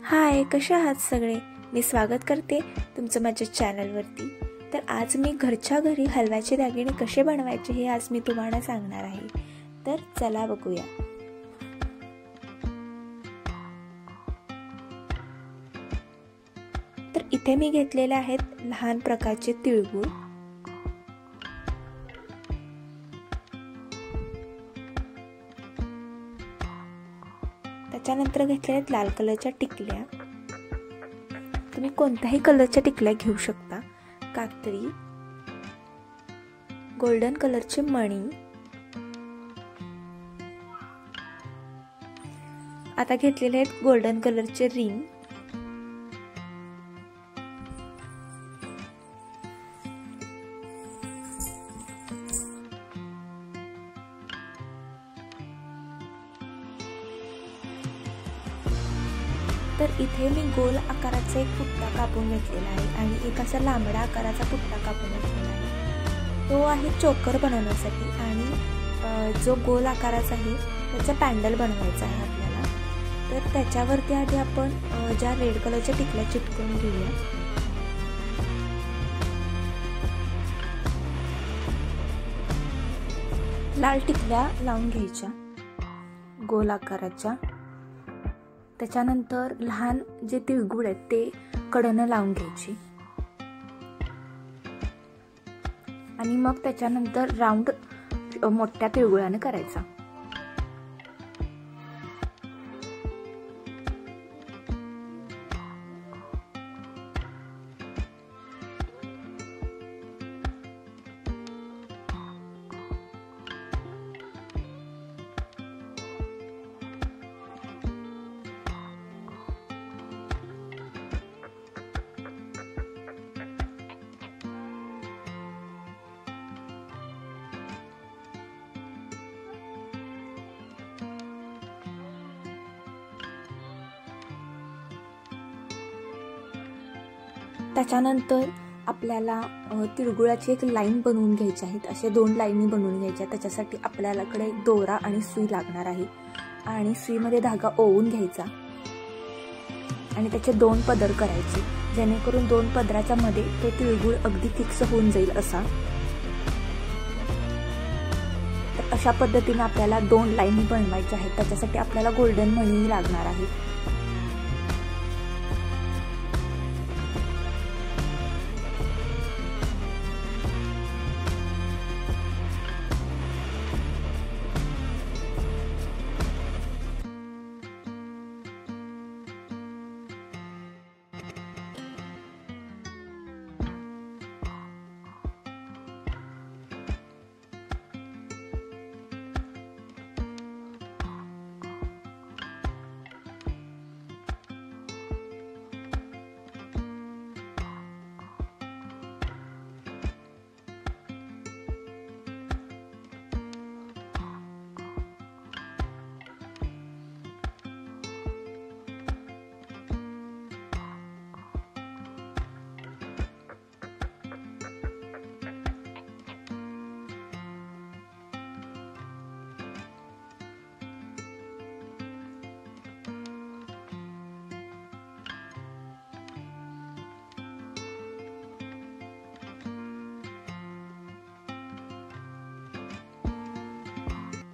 हाय, कसे आहात सगळे? मी स्वागत करते तुमचं माझ्या चॅनलवरती. तर आज मी घरच्या घरी हलव्याचे दागिने कसे बनवायचे हे आज मी तुम्हाला सांगणार आहे. तर चला बघूया. तर इथे मी घेतलेले आहेत लहान प्रकारचे तिळगुळ. त्याच्यानंतर घेतलेल्या आहेत लाल कलरच्या टिकल्या. तुम्ही कोणत्याही कलरच्या टिकल्या घेऊ शकता. कात्री, गोल्डन कलरचे मणी. आता घेतलेले आहेत गोल्डन कलरचे रिंग. तर इथे मी गोल आकाराचा एक पुट्टा कापून घेतलेला आहे आणि एक असा लांबडा आकाराचा पुट्टा कापून घेतलेला आहे. तो आहे चोकर बनवण्यासाठी आणि जो गोल आकाराचा आहे त्याचा पॅन्डल बनवायचा आहे आपल्याला. तर त्याच्यावरती आधी आपण ज्या रेड कलरच्या टिकल्या चिटकवून घेऊया. लाल टिकल्या लावून घ्यायच्या गोल आकाराच्या. त्याच्यानंतर लहान जे तिळगुळ आहेत ते कडेनं लावून घ्यायची आणि मग त्याच्यानंतर राऊंड मोठ्या तिळगुळाने करायचा. त्याच्यानंतर आपल्याला तिळगुळाची एक लाईन बनवून घ्यायची आहे. असे 2 लाईनी बनवून घ्यायच्या. त्याच्यासाठी आपल्याकडे एक दोरा आणि सुई लागणार आहे आणि सुईमध्ये धागा ओवून घ्यायचा आणि त्याचे 2 पदर करायचे, जेणेकरून 2 पदराच्या मध्ये तो तिळगुळ अगदी फिक्स होऊन जाईल असा. तर अशा पद्धतीने आपल्याला 2 लाईनी बनवायच्या आहेत. त्याच्यासाठी आपल्याला गोल्डन मणी लागणार आहे.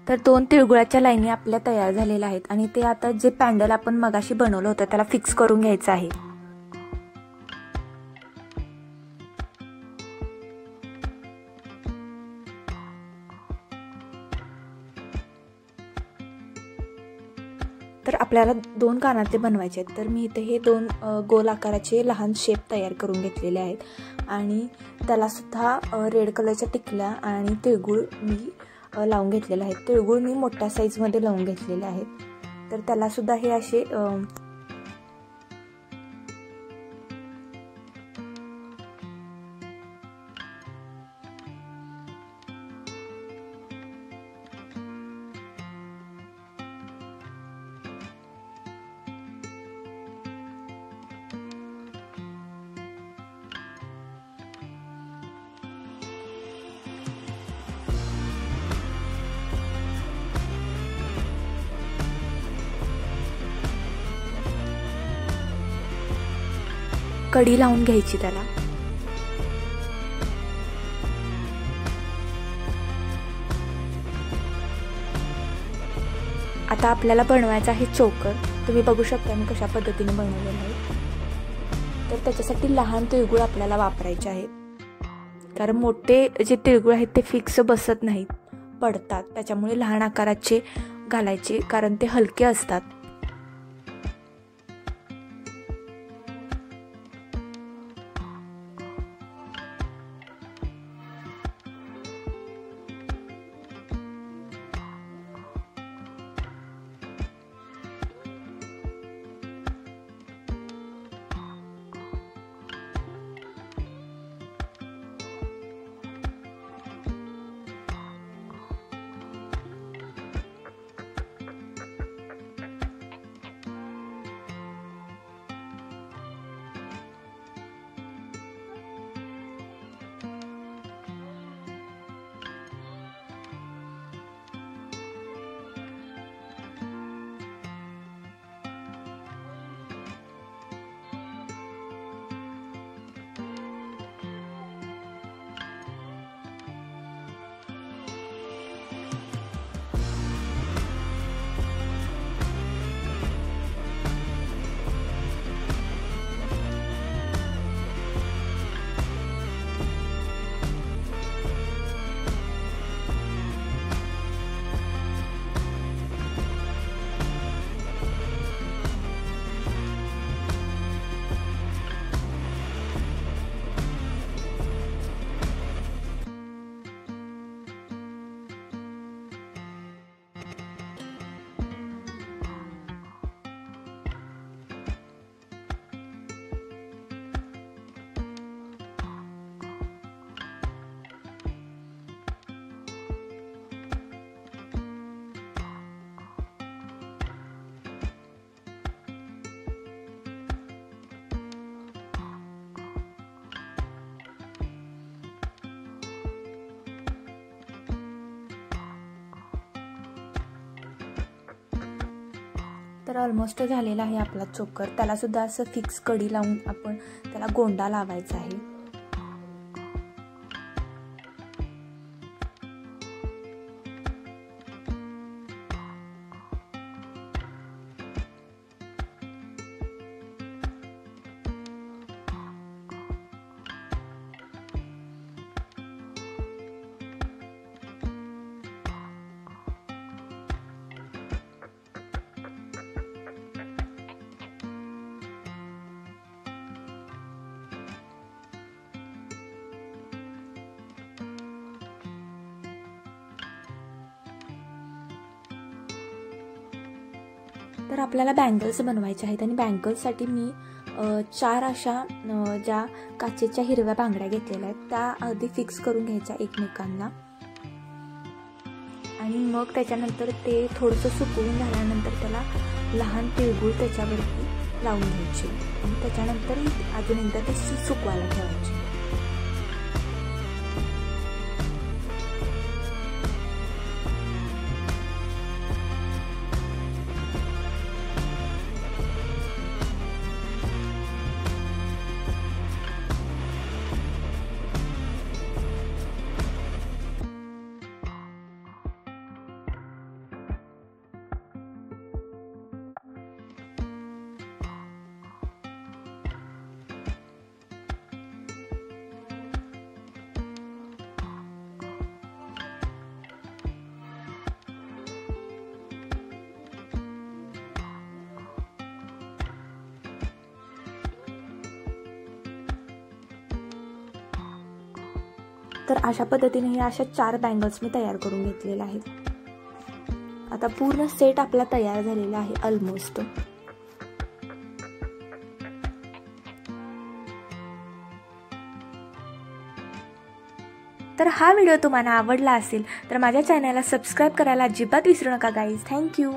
तर 2 तिळगुळाच्या लाईनी आपल्या तयार झालेल्या आहेत आणि ते आता जे पॅन्डल आपण मगाशी बनवलं होतं त्याला फिक्स करून घ्यायचं आहे. तर आपल्याला 2 कानातले बनवायचे आहेत. तर मी इथे हे 2 गोल आकाराचे लहान शेप तयार करून घेतलेले आहेत आणि त्याला सुद्धा रेड कलरच्या टिकल्या आणि तिळगुळ मी लावून घेतलेले आहेत. तिळगुळ मी मोठ्या साईजमध्ये लावून घेतलेले आहेत. तर त्याला सुद्धा हे असे कडी लावून घ्यायची त्याला। आता आपल्याला बनवायचं आहे चोकर। तुम्ही बघू शकता मी कशा पद्धतीने बनवलेलं आहे। तर त्याच्यासाठी लहान तिळगुळ आपल्याला वापरायचे आहे, कारण मोठे जे तिळगुळ आहेत ते फिक्स बसत नाहीत, पडतात। त्याच्यामुळे लहान आकाराचे घालायचे, कारण ते हलके असतात। तर ऑलमोस्ट झालेला आहे आपला चोकर। त्याला सुद्धा असं फिक्स कडी लावून आपण त्याला गोंडा लावायचा आहे। तर आपल्याला बँगल्स बनवायचे आहेत आणि बँगल्ससाठी मी 4 अशा ज्या काचेच्या हिरव्या बांगड्या घेतलेल्या आहेत त्या आधी फिक्स करून घ्यायच्या एकमेकांना, आणि मग त्याच्यानंतर ते थोडंसं सुकवून झाल्यानंतर त्याला लहान तिळगुळ त्याच्यावरती लावून घ्यायचे आणि त्याच्यानंतर अजून एकदा ते सुकवायला ठेवायचे। तर अशा पद्धतीने हे अशा 4 बँगल्स मी तयार करून घेतलेल्या आहेत। आता पूर्ण सेट आपला तयार झालेला आहे ऑलमोस्ट। तर हा व्हिडिओ तुम्हाला आवडला असेल तर माझ्या चॅनलला सबस्क्राईब करायला अजिबात विसरू नका गाईज। थँक्यू।